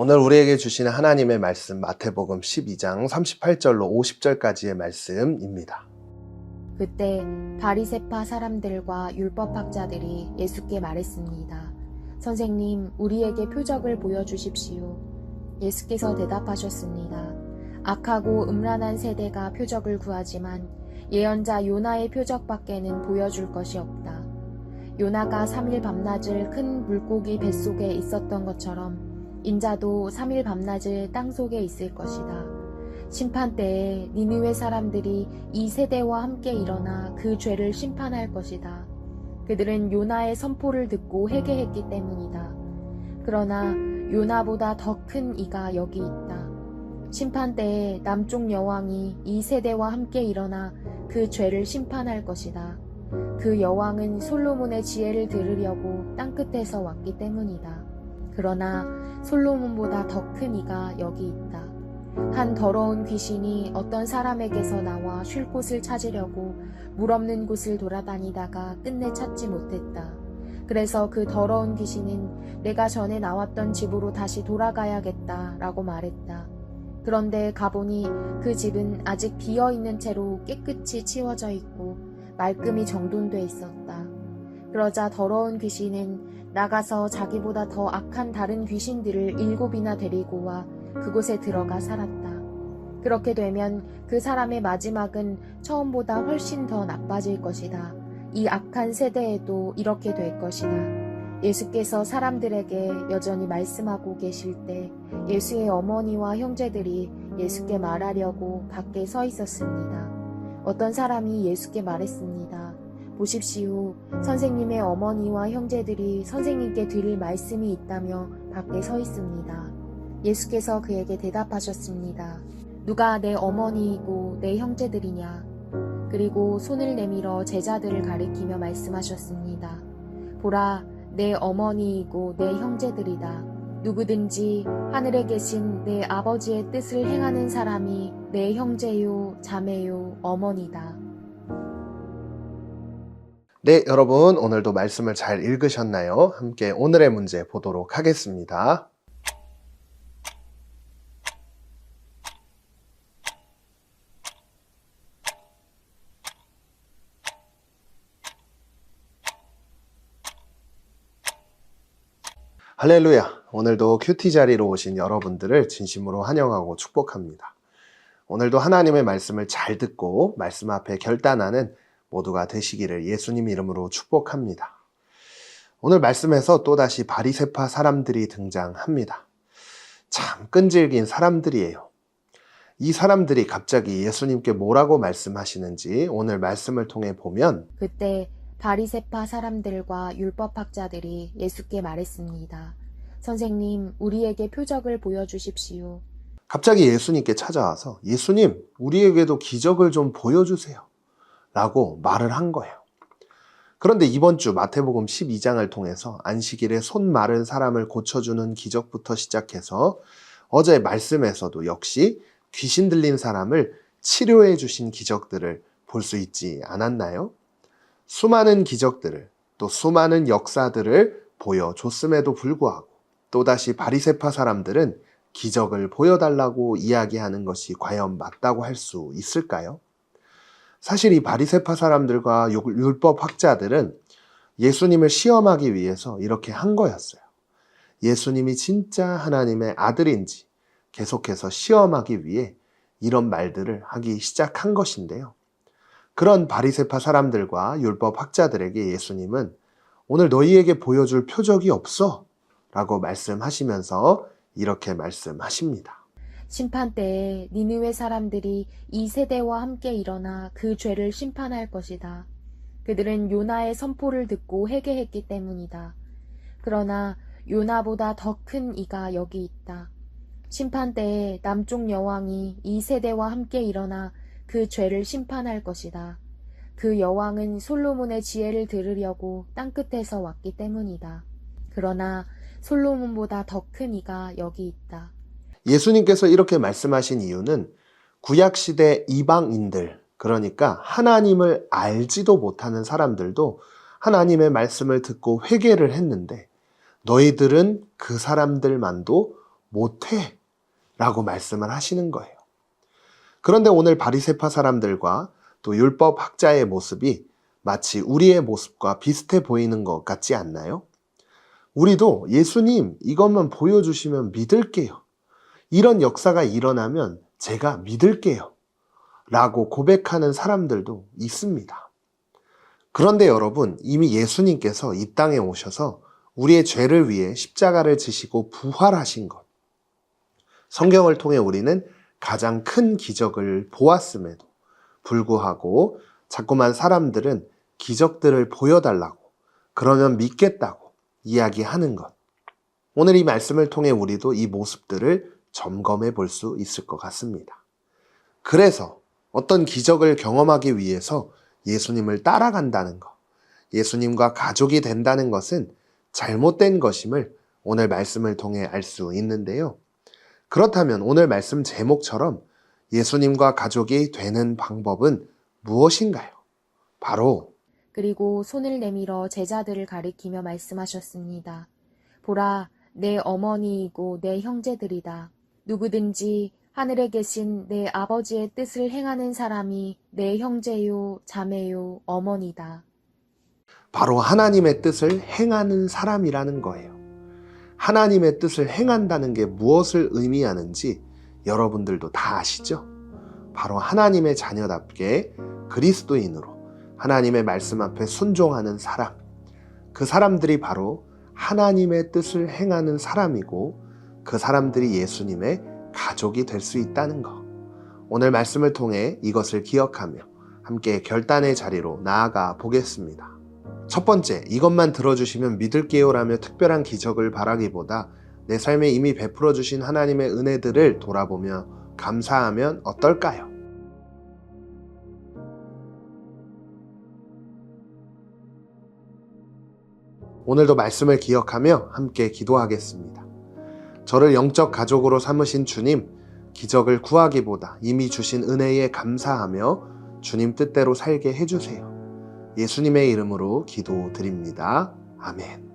오늘 우리에게 주시는 하나님의 말씀 마태복음 12장 38절로 50절까지의 말씀입니다. 그때 바리새파 사람들과 율법학자들이 예수께 말했습니다. 선생님, 우리에게 표적을 보여주십시오. 예수께서 대답하셨습니다. 악하고 음란한 세대가 표적을 구하지만 예언자 요나의 표적밖에는 보여줄 것이 없다. 요나가 3일 밤낮을 큰 물고기 뱃속에 있었던 것처럼 인자도 3일 밤낮을 땅속에 있을 것이다. 심판 때에 니느웨 사람들이 이 세대와 함께 일어나 그 죄를 심판할 것이다. 그들은 요나의 선포를 듣고 회개했기 때문이다. 그러나 요나보다 더 큰 이가 여기 있다. 심판 때에 남쪽 여왕이 이 세대와 함께 일어나 그 죄를 심판할 것이다. 그 여왕은 솔로몬의 지혜를 들으려고 땅끝에서 왔기 때문이다. 그러나 솔로몬보다 더 큰 이가 여기 있다. 한 더러운 귀신이 어떤 사람에게서 나와 쉴 곳을 찾으려고 물 없는 곳을 돌아다니다가 끝내 찾지 못했다. 그래서 그 더러운 귀신은 내가 전에 나왔던 집으로 다시 돌아가야겠다 라고 말했다. 그런데 가보니 그 집은 아직 비어있는 채로 깨끗이 치워져 있고 말끔히 정돈돼 있었다. 그러자 더러운 귀신은 나가서 자기보다 더 악한 다른 귀신들을 7이나 데리고 와 그곳에 들어가 살았다. 그렇게 되면 그 사람의 마지막은 처음보다 훨씬 더 나빠질 것이다. 이 악한 세대에도 이렇게 될 것이다. 예수께서 사람들에게 여전히 말씀하고 계실 때 예수의 어머니와 형제들이 예수께 말하려고 밖에 서 있었습니다. 어떤 사람이 예수께 말했습니다. 보십시오. 선생님의 어머니와 형제들이 선생님께 드릴 말씀이 있다며 밖에 서 있습니다. 예수께서 그에게 대답하셨습니다. 누가 내 어머니이고 내 형제들이냐? 그리고 손을 내밀어 제자들을 가리키며 말씀하셨습니다. 보라, 내 어머니이고 내 형제들이다. 누구든지 하늘에 계신 내 아버지의 뜻을 행하는 사람이 내 형제요, 자매요, 어머니다. 네, 여러분 오늘도 말씀을 잘 읽으셨나요? 함께 오늘의 문제 보도록 하겠습니다. 할렐루야! 오늘도 큐티 자리로 오신 여러분들을 진심으로 환영하고 축복합니다. 오늘도 하나님의 말씀을 잘 듣고 말씀 앞에 결단하는 모두가 되시기를 예수님 이름으로 축복합니다. 오늘 말씀에서 또다시 바리새파 사람들이 등장합니다. 참 끈질긴 사람들이에요. 이 사람들이 갑자기 예수님께 뭐라고 말씀하시는지 오늘 말씀을 통해 보면 그때 바리새파 사람들과 율법학자들이 예수께 말했습니다. 선생님, 우리에게 표적을 보여주십시오. 갑자기 예수님께 찾아와서 예수님, 우리에게도 기적을 좀 보여주세요 라고 말을 한 거예요. 그런데 이번 주 마태복음 12장을 통해서 안식일에 손 마른 사람을 고쳐주는 기적부터 시작해서 어제 말씀에서도 역시 귀신 들린 사람을 치료해 주신 기적들을 볼 수 있지 않았나요? 수많은 기적들을 또 수많은 역사들을 보여줬음에도 불구하고 또다시 바리새파 사람들은 기적을 보여달라고 이야기하는 것이 과연 맞다고 할 수 있을까요? 사실 이 바리새파 사람들과 율법학자들은 예수님을 시험하기 위해서 이렇게 한 거였어요. 예수님이 진짜 하나님의 아들인지 계속해서 시험하기 위해 이런 말들을 하기 시작한 것인데요. 그런 바리새파 사람들과 율법학자들에게 예수님은 오늘 너희에게 보여줄 표적이 없어 라고 말씀하시면서 이렇게 말씀하십니다. 심판 때에 니느웨 사람들이 이 세대와 함께 일어나 그 죄를 심판할 것이다. 그들은 요나의 선포를 듣고 회개했기 때문이다. 그러나 요나보다 더 큰 이가 여기 있다. 심판 때에 남쪽 여왕이 이 세대와 함께 일어나 그 죄를 심판할 것이다. 그 여왕은 솔로몬의 지혜를 들으려고 땅끝에서 왔기 때문이다. 그러나 솔로몬보다 더 큰 이가 여기 있다. 예수님께서 이렇게 말씀하신 이유는 구약시대 이방인들, 그러니까 하나님을 알지도 못하는 사람들도 하나님의 말씀을 듣고 회개를 했는데 너희들은 그 사람들만도 못해 라고 말씀을 하시는 거예요. 그런데 오늘 바리새파 사람들과 또 율법학자의 모습이 마치 우리의 모습과 비슷해 보이는 것 같지 않나요? 우리도 예수님 이것만 보여주시면 믿을게요. 이런 역사가 일어나면 제가 믿을게요. 라고 고백하는 사람들도 있습니다. 그런데 여러분, 이미 예수님께서 이 땅에 오셔서 우리의 죄를 위해 십자가를 지시고 부활하신 것. 성경을 통해 우리는 가장 큰 기적을 보았음에도 불구하고 자꾸만 사람들은 기적들을 보여달라고, 그러면 믿겠다고 이야기하는 것. 오늘 이 말씀을 통해 우리도 이 모습들을 점검해 볼 수 있을 것 같습니다. 그래서 어떤 기적을 경험하기 위해서 예수님을 따라간다는 것, 예수님과 가족이 된다는 것은 잘못된 것임을 오늘 말씀을 통해 알 수 있는데요. 그렇다면 오늘 말씀 제목처럼 예수님과 가족이 되는 방법은 무엇인가요? 바로 그리고 손을 내밀어 제자들을 가리키며 말씀하셨습니다. 보라, 내 어머니이고 내 형제들이다. 누구든지 하늘에 계신 내 아버지의 뜻을 행하는 사람이 내 형제요, 자매요, 어머니다. 바로 하나님의 뜻을 행하는 사람이라는 거예요. 하나님의 뜻을 행한다는 게 무엇을 의미하는지 여러분들도 다 아시죠? 바로 하나님의 자녀답게 그리스도인으로 하나님의 말씀 앞에 순종하는 사람, 그 사람들이 바로 하나님의 뜻을 행하는 사람이고 그 사람들이 예수님의 가족이 될 수 있다는 것. 오늘 말씀을 통해 이것을 기억하며 함께 결단의 자리로 나아가 보겠습니다. 첫 번째, 이것만 들어주시면 믿을게요 라며 특별한 기적을 바라기보다 내 삶에 이미 베풀어 주신 하나님의 은혜들을 돌아보며 감사하면 어떨까요? 오늘도 말씀을 기억하며 함께 기도하겠습니다. 저를 영적 가족으로 삼으신 주님, 기적을 구하기보다 이미 주신 은혜에 감사하며 주님 뜻대로 살게 해주세요. 예수님의 이름으로 기도드립니다. 아멘.